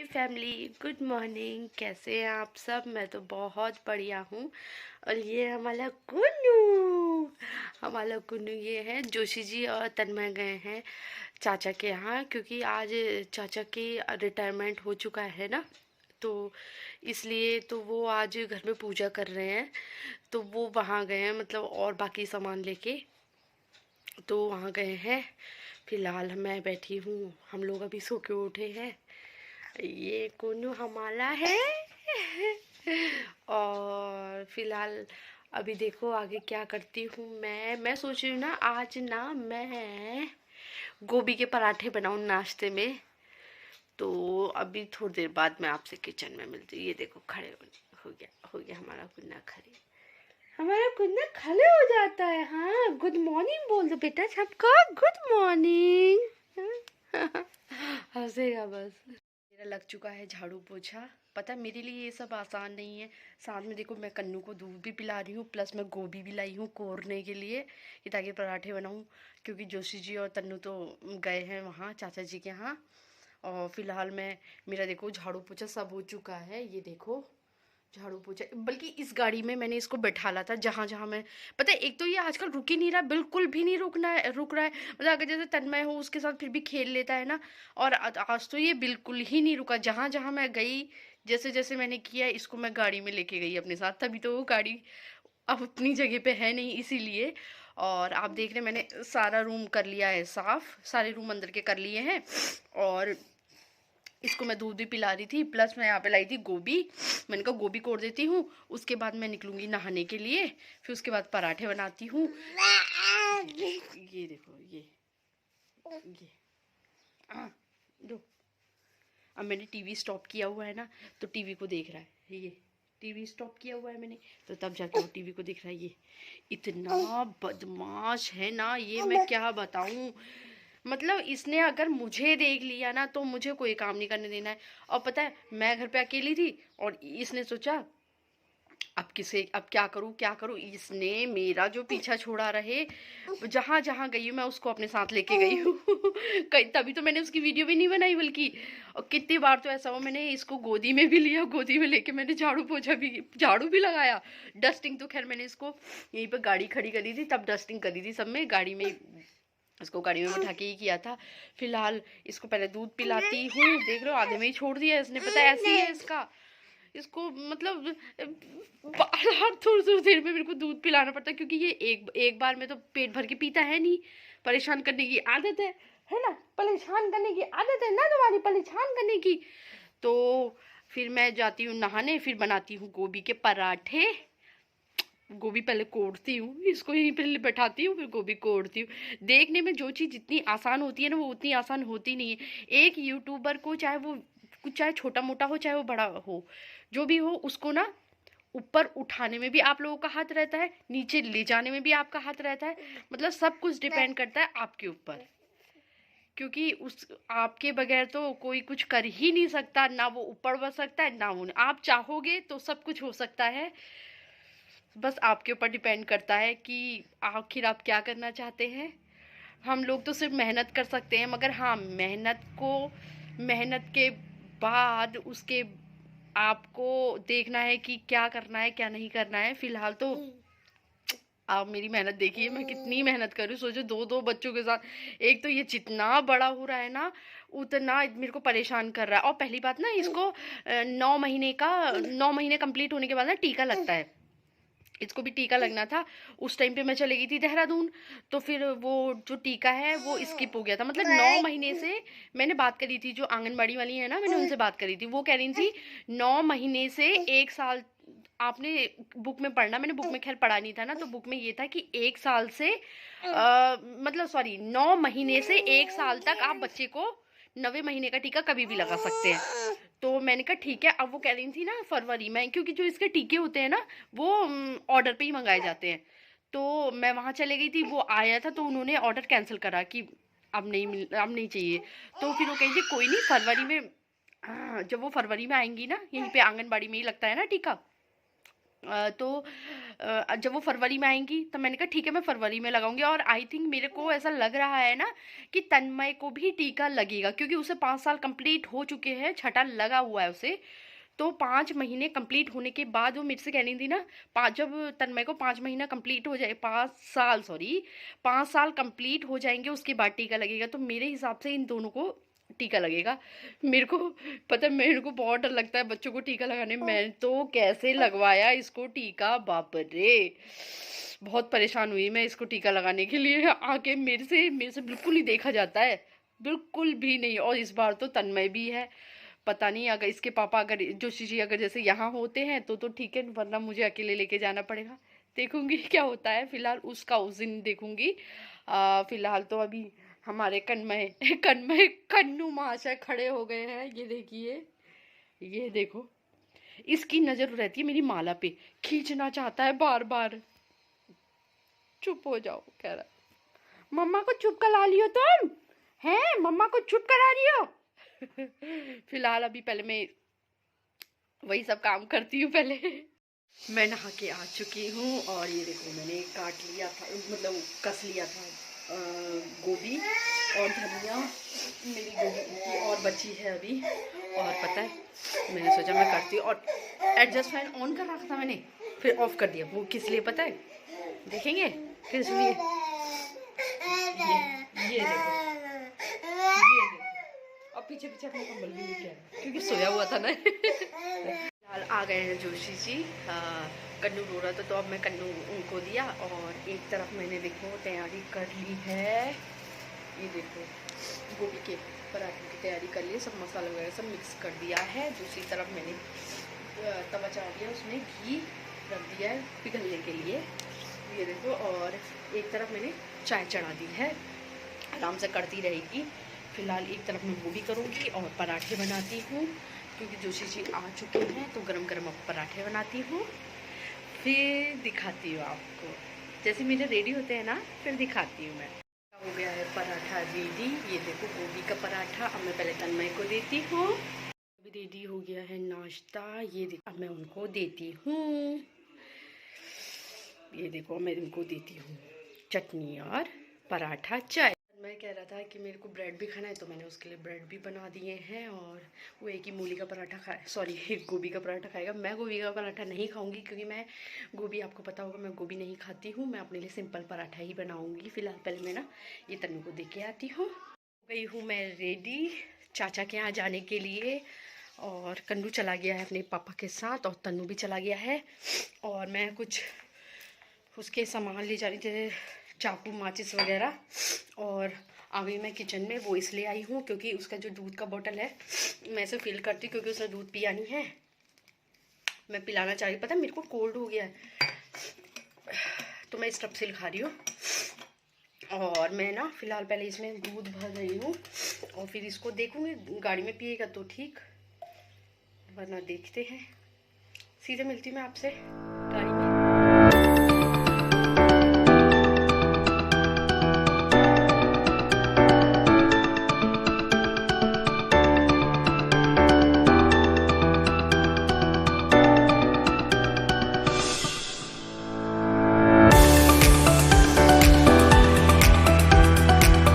Family, good morning. कैसे हैं आप सब? मैं तो बहुत बढ़िया हूँ। और ये हमारा कुन्नू ये है। जोशी जी और तन्मय गए हैं चाचा के यहाँ, क्योंकि आज चाचा की रिटायरमेंट हो चुका है ना, तो इसलिए तो वो आज घर में पूजा कर रहे हैं। तो वो वहाँ गए हैं, मतलब और बाकी सामान लेके तो वहाँ गए हैं। फिलहाल मैं बैठी हूँ, हम लोग अभी सो के उठे हैं। ये कुन्नू हमारा है। और फिलहाल अभी देखो आगे क्या करती हूँ। मैं सोच रही हूँ ना, आज ना मैं गोभी के पराठे बनाऊँ नाश्ते में। तो अभी थोड़ी देर बाद मैं आपसे किचन में मिलती हूँ। ये देखो खड़े हो गया हमारा कुन्ना खड़े। हमारा कुन्ना खड़े हो जाता है। हाँ, गुड मॉर्निंग बोल दो बेटा सबको, गुड मॉर्निंग। हंसेगा बस। मेरा लग चुका है झाड़ू पोछा। पता है मेरे लिए ये सब आसान नहीं है। साथ में देखो मैं कन्नू को दूध भी पिला रही हूँ, प्लस मैं गोभी भी लाई हूँ कोरने के लिए कि ताकि पराठे बनाऊँ। क्योंकि जोशी जी और तन्नू तो गए हैं वहाँ चाचा जी के यहाँ। और फिलहाल मैं, मेरा देखो झाड़ू पोछा सब हो चुका है। ये देखो झाड़ू पोछा, बल्कि इस गाड़ी में मैंने इसको बैठाला था जहाँ जहाँ मैं, पता है एक तो ये आजकल रुक ही नहीं रहा, बिल्कुल भी नहीं रुक रहा है। मतलब अगर जैसे तन्मय हो उसके साथ फिर भी खेल लेता है ना। और आज तो ये बिल्कुल ही नहीं रुका। जहाँ जहाँ मैं गई, जैसे जैसे मैंने किया, इसको मैं गाड़ी में लेके गई अपने साथ, तभी तो वो गाड़ी अब अपनी जगह पे है नहीं, इसीलिए। और आप देख रहे, मैंने सारा रूम कर लिया है साफ, सारे रूम अंदर के कर लिए हैं। और इसको मैं दूध भी पिला रही थी, प्लस मैं यहाँ पे लाई थी गोभी। मैंने कहा गोभी कोड़ देती हूँ, उसके बाद मैं निकलूंगी नहाने के लिए। फिर उसके बाद पराठे बनाती हूँ। ये देखो ये दो। अब मैंने टीवी स्टॉप किया हुआ है ना, तो टीवी को देख रहा है ये। टीवी स्टॉप किया हुआ है मैंने, तो तब जाके वो टीवी को देख रहा है। ये इतना बदमाश है ना ये, मैं क्या बताऊं। मतलब इसने अगर मुझे देख लिया ना, तो मुझे कोई काम नहीं करने देना है। और पता है मैं घर पे अकेली थी, और इसने सोचा अब क्या करूं। इसने मेरा जो पीछा छोड़ा रहे, जहां जहां गई हूँ मैं उसको अपने साथ लेके गई हूँ। तभी तो मैंने उसकी वीडियो भी नहीं बनाई, बल्कि और कितनी बार तो ऐसा हुआ मैंने इसको गोदी में भी लिया, गोदी में लेके मैंने झाड़ू भी लगाया। डस्टिंग तो खैर मैंने इसको यहीं पर गाड़ी खड़ी करी थी, तब डस्टिंग करी थी सब में, गाड़ी में इसको गाड़ी में बैठा के ही किया था। फिलहाल इसको पहले दूध पिलाती हूँ। देख रहे हो आधे में ही छोड़ दिया इसने, पता है ऐसी है इसका। इसको मतलब बार थोड़ी थोड़ी देर में मेरे को दूध पिलाना पड़ता है, क्योंकि ये एक बार में तो पेट भर के पीता है नहीं। परेशान करने की आदत है ना, परेशान करने की आदत है ना तुम्हारी, परेशान करने की। तो फिर मैं जाती हूँ नहाने, फिर बनाती हूँ गोभी के पराठे। गोभी पहले कोड़ती हूँ, इसको यहीं पे बैठाती हूँ, फिर गोभी कोड़ती हूँ। देखने में जो चीज़ जितनी आसान होती है ना, वो उतनी आसान होती नहीं है। एक यूट्यूबर को, चाहे वो कुछ, चाहे छोटा मोटा हो चाहे वो बड़ा हो, जो भी हो, उसको ना ऊपर उठाने में भी आप लोगों का हाथ रहता है, नीचे ले जाने में भी आपका हाथ रहता है। मतलब सब कुछ डिपेंड करता है आपके ऊपर। क्योंकि उस आपके बगैर तो कोई कुछ कर ही नहीं सकता, ना वो ऊपर बढ़ सकता है, ना वो, आप चाहोगे तो सब कुछ हो सकता है। बस आपके ऊपर डिपेंड करता है कि आखिर आप क्या करना चाहते हैं। हम लोग तो सिर्फ मेहनत कर सकते हैं, मगर हाँ, मेहनत के बाद उसके आपको देखना है कि क्या करना है क्या नहीं करना है। फिलहाल तो आप मेरी मेहनत देखिए, मैं कितनी मेहनत कर रही हूँ। सोचो दो दो बच्चों के साथ। एक तो ये जितना बड़ा हो रहा है ना, उतना मेरे को परेशान कर रहा है। और पहली बात ना, इसको 9 महीने कंप्लीट होने के बाद ना टीका लगता है। इसको भी टीका लगना था। उस टाइम पे मैं चली गई थी देहरादून, तो फिर वो जो टीका है वो स्किप हो गया था। मतलब 9 महीने से, मैंने बात करी थी जो आंगनबाड़ी वाली है ना, मैंने उनसे बात करी थी, वो कह रही थी 9 महीने से 1 साल। आपने बुक में पढ़ना, मैंने बुक में खैर पढ़ा नहीं था ना, तो बुक में ये था कि 1 साल से मतलब सॉरी 9 महीने से 1 साल तक आप बच्चे को 9वें महीने का टीका कभी भी लगा सकते हैं। तो मैंने कहा ठीक है। अब वो कह रही थी ना फरवरी में, क्योंकि जो इसके टीके होते हैं ना, वो ऑर्डर पे ही मंगाए जाते हैं। तो मैं वहाँ चले गई थी, वो आया था, तो उन्होंने ऑर्डर कैंसिल करा कि अब नहीं चाहिए। तो फिर वो कहेंगे कोई नहीं, फरवरी में, जब वो फरवरी में आएंगी ना, यहीं पे आंगनबाड़ी में ही लगता है ना टीका, तो जब वो फरवरी में आएंगी तो मैंने कहा ठीक है मैं फरवरी में लगाऊंगी। और आई थिंक मेरे को ऐसा लग रहा है ना कि तन्मय को भी टीका लगेगा, क्योंकि उसे 5 साल कंप्लीट हो चुके हैं, छठा लगा हुआ है उसे। तो 5 महीने कंप्लीट होने के बाद वो मेरे से कह रही थी ना, जब तन्मय को 5 महीना कंप्लीट हो जाए, 5 साल सॉरी 5 साल कंप्लीट हो जाएंगे उसके बाद टीका लगेगा। तो मेरे हिसाब से इन दोनों को टीका लगेगा। मेरे को पता है, मेरे को बहुत डर लगता है बच्चों को टीका लगाने में। मैं तो कैसे लगवाया इसको टीका, बाप रे, बहुत परेशान हुई मैं इसको टीका लगाने के लिए। आके मेरे से बिल्कुल ही देखा जाता है, बिल्कुल भी नहीं। और इस बार तो तन्मय भी है, पता नहीं अगर इसके पापा अगर जोशी जी अगर जैसे यहाँ होते हैं तो ठीक है, वरना मुझे अकेले लेके जाना पड़ेगा। देखूंगी क्या होता है, फिलहाल उसका उस दिन देखूंगी। फिलहाल तो अभी हमारे कन्मय कन्मय कन्नू महाशय खड़े हो गए हैं। ये देखिए, ये देखो, इसकी नजर रहती है मेरी माला पे, खींचना चाहता है बार बार। चुप हो जाओ कह रहा, मम्मा को चुप करा लियो तुम, हैं मम्मा को चुप करा रही हो। फिलहाल अभी पहले मैं वही सब काम करती हूँ। पहले मैं नहा के आ चुकी हूँ और ये देखो मैंने काट लिया था, मतलब कस लिया था गोभी और धनिया। मेरी गोभी की और बची है अभी। और पता है मैंने सोचा मैं करती हूँ, और एडजस्ट फैन ऑन कर रखा था मैंने, फिर ऑफ कर दिया। वो किस लिए पता है, देखेंगे किस लिए। ये देखो, ये देखो, अब पीछे पीछे अपना कंबल भी लेके आया क्योंकि सोया हुआ था ना। फिलहाल आ गए हैं जोशी जी। कन्नू रो रहा था तो अब मैं कन्नू उनको दिया। और एक तरफ मैंने देखो तैयारी कर ली है, ये देखो गोभी के पराठे की तैयारी कर ली है, सब मसाला वगैरह सब मिक्स कर दिया है। दूसरी तरफ मैंने तवा चढ़ा दिया, उसमें घी रख दिया है पिघलने के लिए, ये देखो। और एक तरफ मैंने चाय चढ़ा दी है, आराम से करती रहेगी। फिलहाल एक तरफ मैं वो भी करूँगी और पराठे बनाती हूँ, क्योंकि जोशी जी आ चुके हैं तो गरम गरम अब पराठे बनाती हूँ, फिर दिखाती हूँ आपको। जैसे मेरे रेडी होते हैं ना फिर दिखाती हूँ मैं। हो गया है पराठा रेडी, ये देखो गोभी का पराठा। अब मैं पहले तन्मय को देती हूँ। अभी रेडी हो गया है नाश्ता, ये देखो अब मैं उनको देती हूँ। ये देखो मैं इनको देती हूँ चटनी और पराठा चाय। मैं कह रहा था कि मेरे को ब्रेड भी खाना है तो मैंने उसके लिए ब्रेड भी बना दिए हैं। और वो एक ही मूली का पराठा खाए, सॉरी गोभी का पराठा खाएगा। मैं गोभी का पराठा नहीं खाऊंगी क्योंकि मैं गोभी, आपको पता होगा मैं गोभी नहीं खाती हूँ। मैं अपने लिए सिंपल पराठा ही बनाऊँगी। फिलहाल पहले मैं ना ये तन्नू को दे के आती हूँ। गई हूँ मैं रेडी चाचा के यहाँ जाने के लिए। और कन्नू चला गया है अपने पापा के साथ और तन्नू भी चला गया है। और मैं कुछ उसके सामान ले जा रही थी, चाकू माचिस वगैरह। और आ गई मैं किचन में, वो इसलिए आई हूँ क्योंकि उसका जो दूध का बोतल है मैं इसे फिल करती हूँ, क्योंकि उसने दूध पिया नहीं है, मैं पिलाना चाह रही। पता है मेरे को कोल्ड हो गया है तो मैं स्ट्रेप्सिल खा रही हूँ। और मैं ना फिलहाल पहले इसमें दूध भर रही हूँ और फिर इसको देखूँगी, गाड़ी में पिएगा तो ठीक, वरना देखते हैं। सीधे मिलती हूँ मैं आपसे।